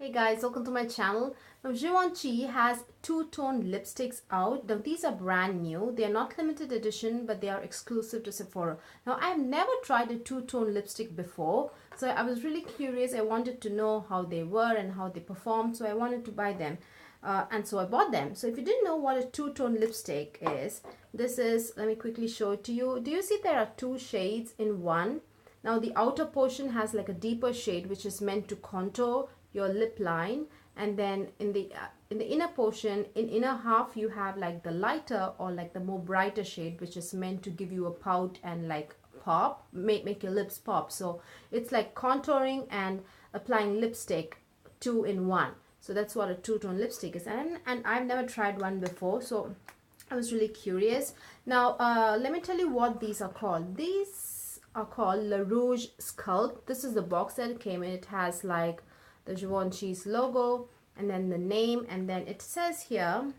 Hey guys, welcome to my channel. Now Givenchy has two-tone lipsticks out. Now these are brand new. They are not limited edition, but they are exclusive to Sephora. Now I've never tried a two-tone lipstick before, so I was really curious. I wanted to know how they were and how they performed, so I wanted to buy them. And so I bought them. So if you didn't know what a two-tone lipstick is, this is, let me quickly show it to you. Do you see there are two shades in one? Now the outer portion has like a deeper shade which is meant to contour your lip line, and then in the inner portion, in inner half, you have like the lighter or like the more brighter shade which is meant to give you a pout and like pop, make your lips pop. So it's like contouring and applying lipstick two in one. So that's what a two-tone lipstick is, and I've never tried one before, so I was really curious. Now let me tell you what these are called. These are called Le Rouge Sculpt. This is the box that it came in. It has like the Givenchy's logo and then the name, and then it says here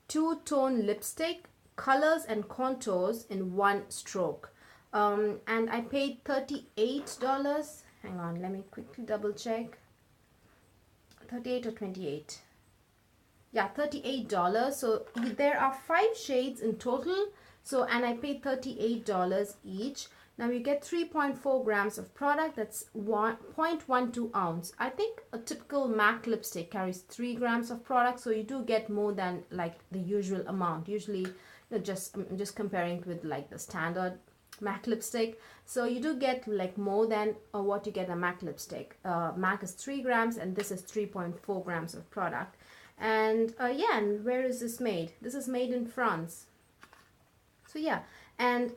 two-tone lipstick, colors and contours in one stroke. And I paid $38. Hang on, let me quickly double check. 38 or 28? Yeah, $38. So there are 5 shades in total. So, and I paid $38 each. Now you get 3.4 grams of product. That's 0.12 ounce. I think a typical MAC lipstick carries 3 grams of product, so you do get more than like the usual amount. Usually, I'm just comparing with like the standard MAC lipstick. So you do get like more than what you get a MAC lipstick. MAC is 3 grams and this is 3.4 grams of product. And yeah, and where is this made? This is made in France. So yeah, and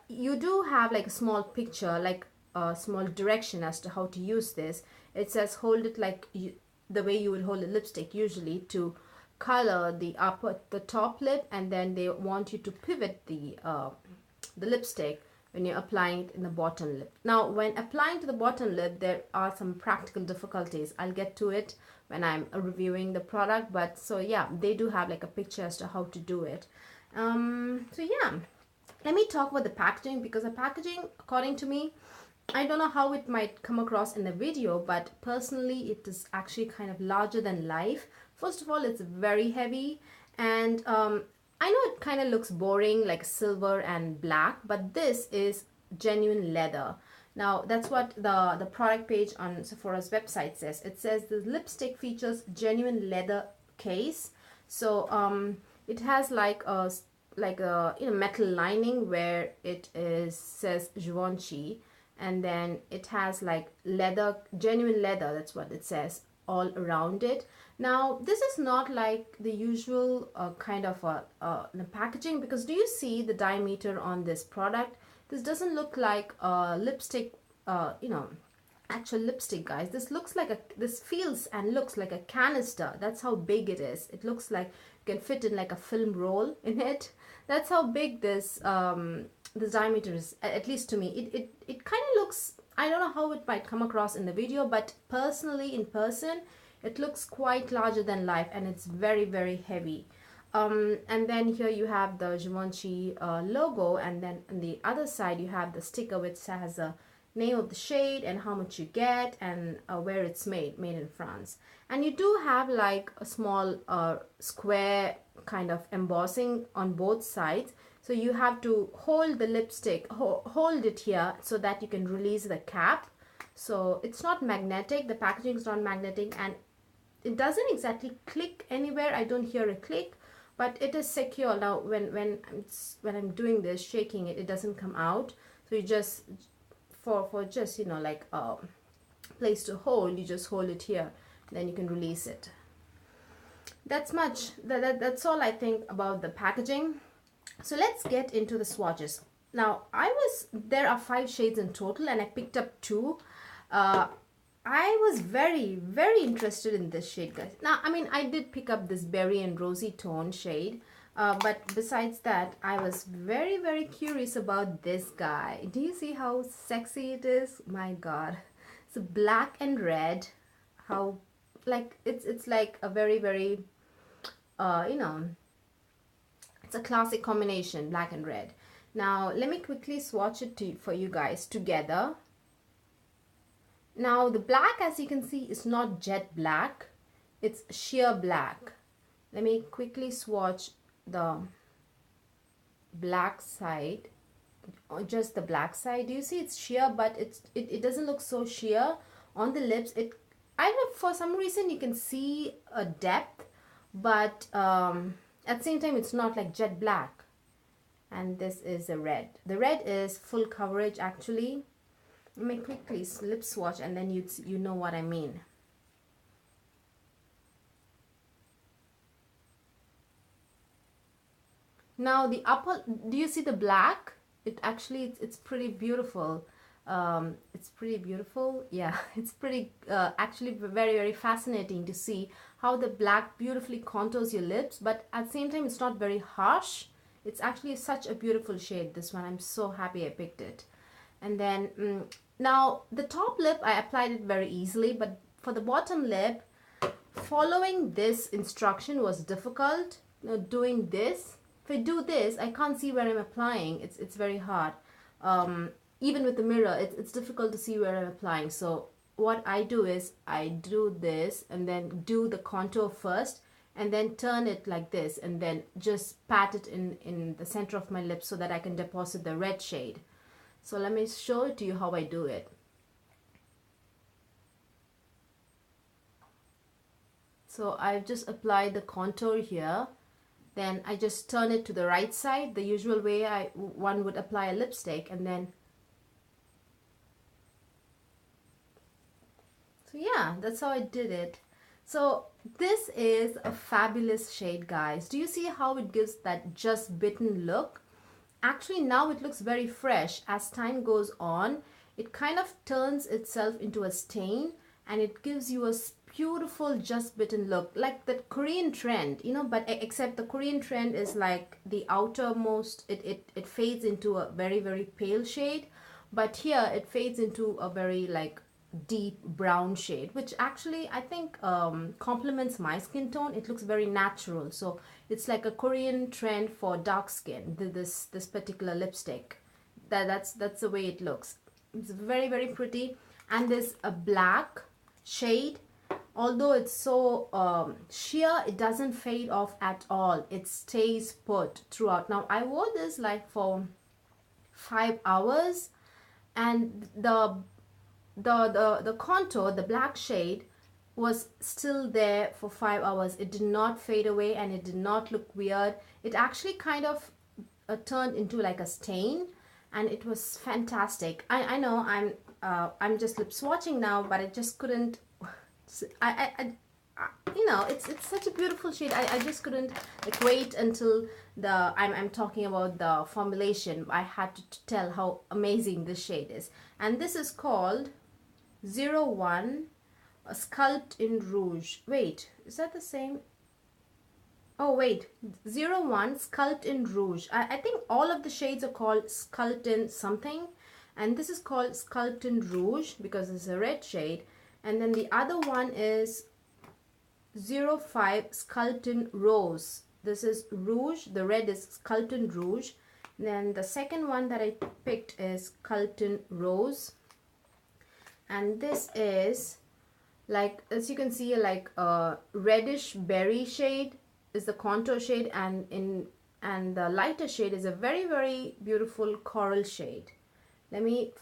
you do have like a small picture, like a small direction as to how to use this. It says hold it like the way you would hold a lipstick usually to color the top lip, and then they want you to pivot the lipstick when you're applying it in the bottom lip. Now when applying to the bottom lip, there are some practical difficulties. I'll get to it when I'm reviewing the product, but so yeah, they do have like a picture as to how to do it. So yeah, let me talk about the packaging, because the packaging, according to me, I don't know how it might come across in the video, but personally it is actually kind of larger than life. First of all, it's very heavy, and I know it kind of looks boring like silver and black, but this is genuine leather. Now that's what the product page on Sephora's website says. It says the lipstick features genuine leather case. So it has like a metal lining where it says Givenchy, and then it has like leather, genuine leather, that's what it says, all around it. Now this is not like the usual kind of packaging, because do you see the diameter on this product? This doesn't look like a lipstick, actual lipstick, guys. This looks like this feels and looks like a canister. That's how big it is. It looks like you can fit in like a film roll in it. That's how big this this diameter is, at least to me. It kind of looks, I don't know how it might come across in the video, but personally in person it looks quite larger than life, and it's very, very heavy. And then here you have the Givenchy logo, and then on the other side you have the sticker which has a name of the shade and how much you get, and where it's made in France. And you do have like a small square kind of embossing on both sides, so you have to hold the lipstick, hold it here so that you can release the cap. So it's not magnetic, the packaging is not magnetic, and it doesn't exactly click anywhere. I don't hear a click, but it is secure. Now when I'm doing this, shaking it, it doesn't come out. So you just for just like a place to hold, you just hold it here, then you can release it. That's that's all I think about the packaging. So let's get into the swatches. Now there are 5 shades in total, and I picked up 2. I was very, very interested in this shade, guys. Now, I mean, I did pick up this berry and rosy tone shade, but besides that, I was very, very curious about this guy. Do you see how sexy it is? My God. It's black and red. How, like, it's like a very, very, it's a classic combination, black and red. Now, let me quickly swatch it for you guys together. Now the black, as you can see, is not jet black, it's sheer black. Let me quickly swatch the black side, or just the black side. Do you see it's sheer, but it doesn't look so sheer on the lips. I don't know, for some reason you can see a depth, but at the same time it's not like jet black. And this is the red. The red is full coverage actually. Let me quickly lip swatch and then you know what I mean. Now the upper, do you see the black? It actually, it's pretty beautiful. It's pretty beautiful. Yeah, it's pretty actually very, very fascinating to see how the black beautifully contours your lips, but at the same time it's not very harsh. It's actually such a beautiful shade, this one. I'm so happy I picked it. And then now the top lip I applied it very easily, but for the bottom lip, following this instruction was difficult. You know, doing this, if I do this, I can't see where I'm applying. It's very hard. Even with the mirror, it's difficult to see where I'm applying. So what I do is I do this and then do the contour first and then turn it like this and then just pat it in the center of my lips so that I can deposit the red shade. So let me show it to you how I do it. So I've just applied the contour here. Then I just turn it to the right side, the usual way one would apply a lipstick, and then, so yeah, that's how I did it. So this is a fabulous shade, guys. Do you see how it gives that just bitten look? Actually, now it looks very fresh. As time goes on, it kind of turns itself into a stain and it gives you a beautiful just bitten look, like that Korean trend, you know, but except the Korean trend is like the outermost, it fades into a very, very pale shade, but here it fades into a very like deep brown shade, which actually I think complements my skin tone. It looks very natural. So it's like a Korean trend for dark skin, this particular lipstick. That's the way it looks. It's very, very pretty. And there's a black shade. Although it's so sheer, it doesn't fade off at all. It stays put throughout. Now I wore this like for 5 hours, and the contour, the black shade, was still there for 5 hours. It did not fade away and it did not look weird. It actually kind of turned into like a stain, and it was fantastic. I know I'm just lip swatching now, but I just couldn't. You know, it's such a beautiful shade. I just couldn't like wait until I'm talking about the formulation. I had to tell how amazing this shade is. And this is called 01 Sculpt in Rouge. Wait, is that the same? Oh wait, 01 Sculpt in Rouge. I think all of the shades are called Sculpt in something, and this is called Sculpt in Rouge because it's a red shade. And then the other one is 05 Sculpt in Rose. This is Rouge. The red is Sculpt in Rouge. And then the second one that I picked is Sculpt in Rose. And this is like, as you can see, like a reddish berry shade is the contour shade, and the lighter shade is a very, very beautiful coral shade. Let me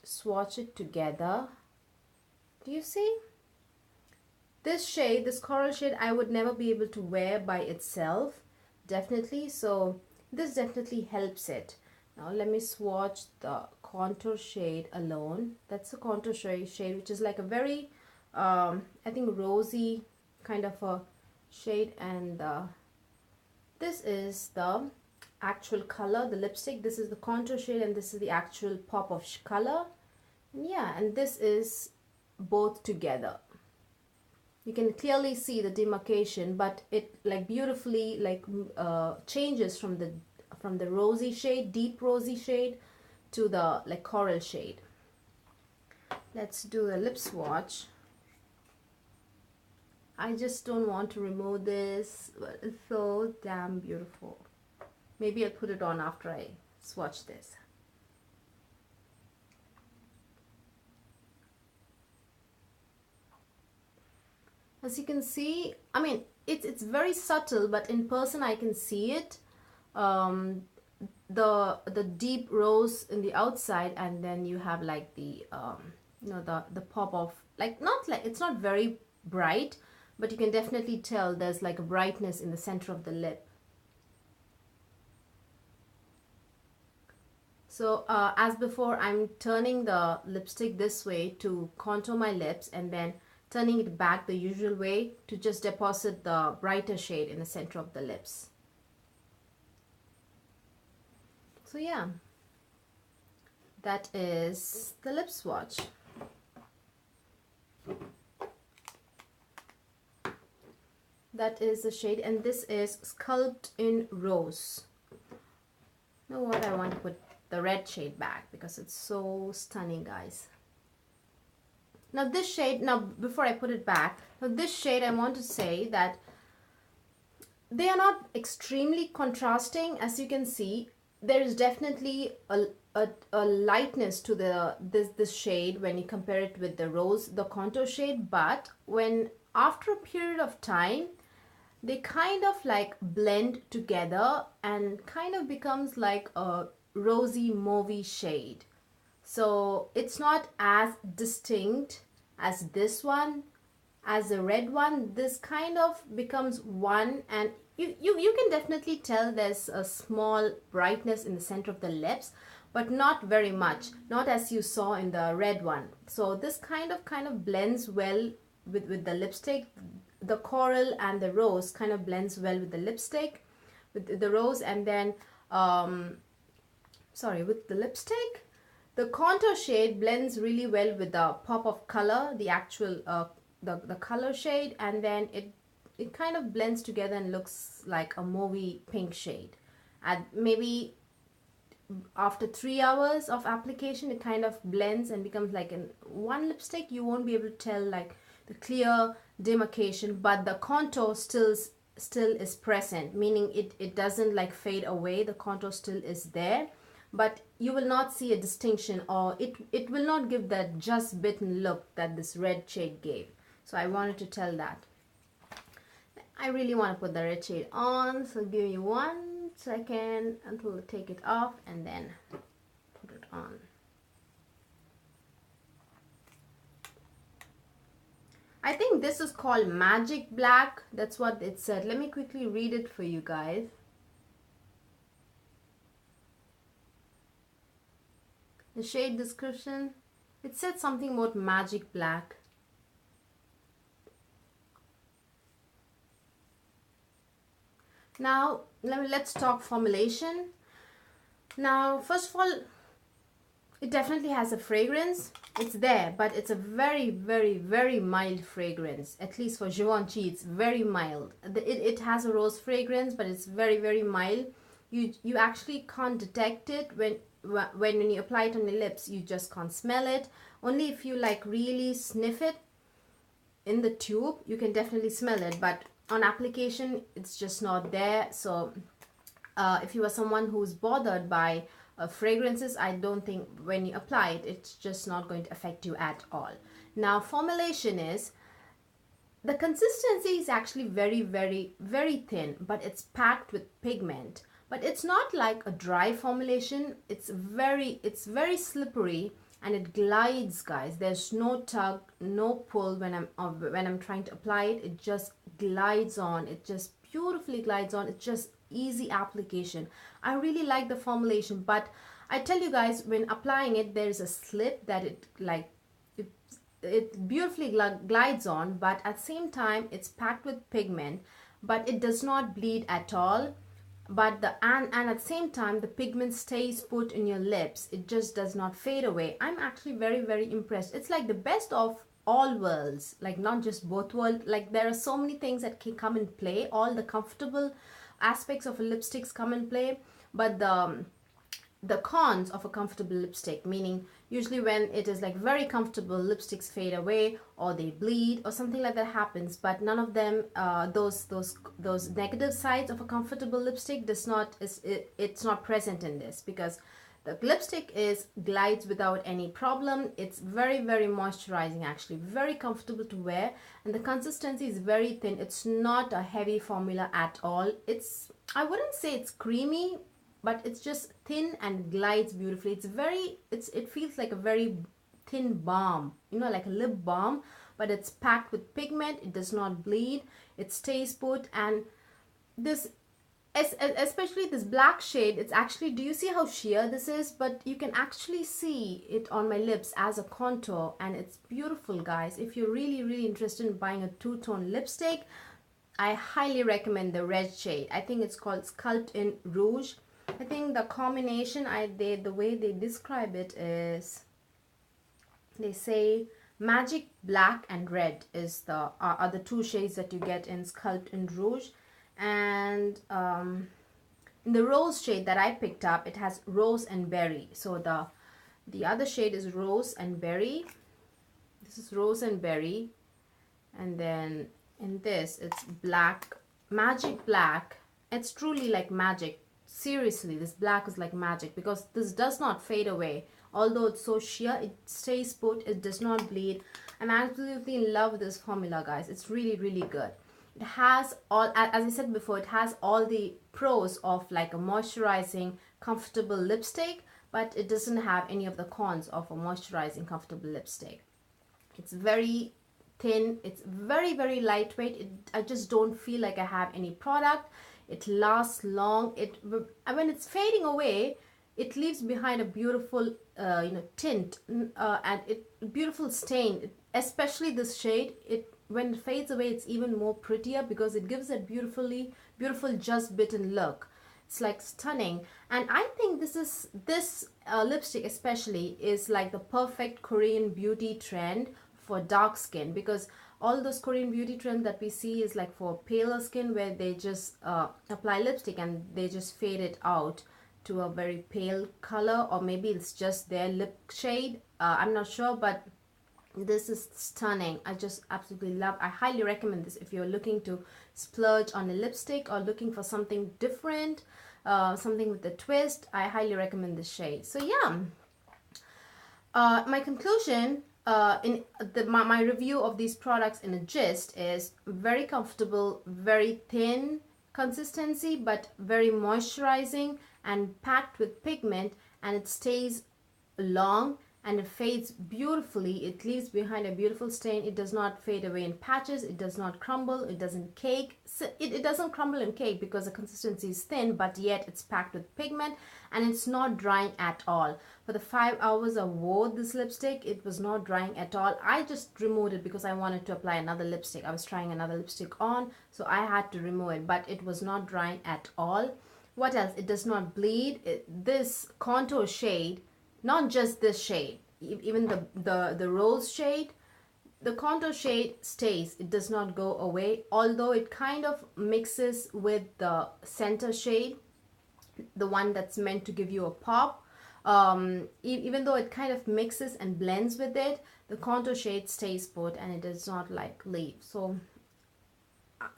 swatch it together. Do you see? This shade, this coral shade, I would never be able to wear by itself, definitely. So this definitely helps it. Now let me swatch the contour shade alone. That's the contour shade, which is like a very, I think, rosy kind of a shade. And this is the actual color, the lipstick. This is the contour shade, and this is the actual pop of color. And yeah, and this is both together. You can clearly see the demarcation, but it like beautifully like changes from the rosy shade, deep rosy shade, to the like coral shade. Let's do a lip swatch. I just don't want to remove this, but it's so damn beautiful. Maybe I'll put it on after I swatch this. As you can see, I mean, it's very subtle, but in person I can see it. The deep rose in the outside, and then you have like the you know, the pop of, like, not like, it's not very bright, but you can definitely tell there's like a brightness in the center of the lip. So as before, I'm turning the lipstick this way to contour my lips, and then turning it back the usual way to just deposit the brighter shade in the center of the lips. So yeah, that is the lip swatch. That is the shade, and this is Sculpt in Rose. You know what, I want to put the red shade back because it's so stunning, guys. Now this shade, now before I put it back, now this shade, I want to say that they are not extremely contrasting. As you can see, there is definitely a lightness to this shade when you compare it with the rose, the contour shade, but when after a period of time, they kind of like blend together and kind of becomes like a rosy mauvey shade. So it's not as distinct as this one, as the red one. This kind of becomes one, and you can definitely tell there's a small brightness in the center of the lips, but not very much, not as you saw in the red one. So this kind of blends well with the lipstick. The coral and the rose kind of blends well with the lipstick, with the rose, and then with the lipstick. The contour shade blends really well with the pop of color, the actual the color shade, and then it kind of blends together and looks like a mauvey pink shade. And maybe after 3 hours of application, it kind of blends and becomes like in one lipstick. You won't be able to tell like the clear demarcation, but the contour still is present, meaning it doesn't like fade away. The contour still is there, but you will not see a distinction, or it will not give that just bitten look that this red shade gave. So I wanted to tell that. I really want to put the red shade on, so give me 1 second until I take it off and then put it on. I think this is called Magic Black. That's what it said. Let me quickly read it for you guys. The shade description, it said something about Magic Black. Now let's talk formulation. Now first of all, it definitely has a fragrance. It's there, but it's a very, very, very mild fragrance. At least for Givenchy, it's very mild. It has a rose fragrance, but it's very, very mild. You actually can't detect it when you apply it on your lips. You just can't smell it. Only if you like really sniff it in the tube, you can definitely smell it. But on application, it's just not there. So if you are someone who's bothered by fragrances, I don't think when you apply it, it's just not going to affect you at all. Now formulation is, the consistency is actually very, very, very thin, but it's packed with pigment. But it's not like a dry formulation. It's very slippery, and it glides, guys. There's no tug, no pull when I'm trying to apply it. It just glides on. It just beautifully glides on. It's just easy application. I really like the formulation, but I tell you guys, when applying it, there's a slip that it beautifully glides on, but at the same time it's packed with pigment, but it does not bleed at all. But and at the same time, the pigment stays put in your lips. It just does not fade away. I'm actually very, very impressed. It's like the best of all worlds, like not just both worlds. Like there are so many things that can come in play. All the comfortable aspects of a lipsticks come in play, but the cons of a comfortable lipstick, meaning usually when it is like very comfortable, lipsticks fade away or they bleed or something like that happens. But none of them, those negative sides of a comfortable lipstick it's not present in this, because The lipstick glides without any problem. It's very, very moisturizing, actually very comfortable to wear, and the consistency is very thin. It's not a heavy formula at all. I wouldn't say it's creamy, but it's just thin and glides beautifully. It feels like a very thin balm, you know, like a lip balm, but it's packed with pigment. It does not bleed, it stays put. And this, especially this black shade, it's actually, do you see how sheer this is? But you can actually see it on my lips as a contour, and it's beautiful, guys. If you're really, really interested in buying a two-tone lipstick, I highly recommend the red shade. I think it's called Sculpt in Rouge. I think the combination, the way they describe it is, they say magic black and red is are the two shades that you get in Sculpt in Rouge. And in the rose shade that I picked up, it has rose and berry. So the other shade is rose and berry. This is rose and berry. And then in this, it's black, magic black. It's truly like magic. Seriously, this black is like magic, because this does not fade away. Although it's so sheer, it stays put, it does not bleed. I'm absolutely in love with this formula, guys. It's really, really good. It has all, as I said before, it has all the pros of like a moisturizing, comfortable lipstick, but it doesn't have any of the cons of a moisturizing, comfortable lipstick. It's very thin, it's very, very lightweight. I just don't feel like I have any product. It lasts long. When it's fading away, it leaves behind a beautiful tint and beautiful stain. Especially this shade, when it fades away, it's even more prettier because it gives a beautiful just bitten look. It's like stunning. And I think this lipstick especially is like the perfect Korean beauty trend for dark skin, because all those Korean beauty trends that we see is like for paler skin, where they just apply lipstick and they just fade it out to a very pale color, or maybe it's just their lip shade. I'm not sure, but this is stunning. I just absolutely love. I highly recommend this if you're looking to splurge on a lipstick or looking for something different, something with a twist. I highly recommend this shade. So yeah, my conclusion in my review of these products in a gist is very comfortable, very thin consistency, but very moisturizing and packed with pigment, and it stays long and it fades beautifully. It leaves behind a beautiful stain. It does not fade away in patches. It does not crumble. It doesn't cake. It doesn't crumble and cake because the consistency is thin, but yet it's packed with pigment, and it's not drying at all. For the 5 hours I wore this lipstick, it was not drying at all. I just removed it because I wanted to apply another lipstick. I was trying another lipstick on, so I had to remove it, but it was not drying at all. What else? It does not bleed. This contour shade, not just this shade, even the rose shade, the contour shade stays. It does not go away, although it kind of mixes with the center shade, the one that's meant to give you a pop. Even though it kind of mixes and blends with it, the contour shade stays put and it does not like leave. So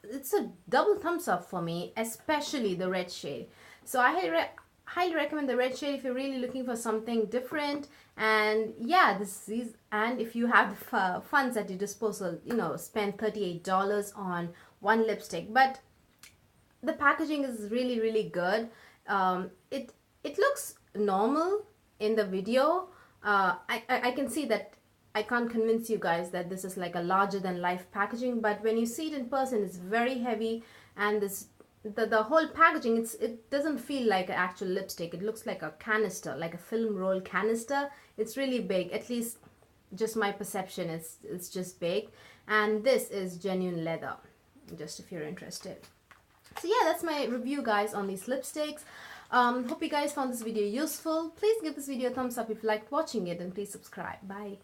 it's a double thumbs up for me, especially the red shade. So I highly recommend the red shade if you're really looking for something different. And yeah, and if you have funds at your disposal, spend $38 on one lipstick. But the packaging is really, really good. It looks normal in the video. I can see that. I can't convince you guys that this is like a larger than life packaging, but when you see it in person, it's very heavy, and the whole packaging, it doesn't feel like an actual lipstick. It looks like a canister, like a film roll canister. It's really big, at least just my perception. It's just big, and this is genuine leather, just if you're interested. So yeah, that's my review, guys, on these lipsticks. Hope you guys found this video useful. Please give this video a thumbs up if you liked watching it, and please subscribe. Bye.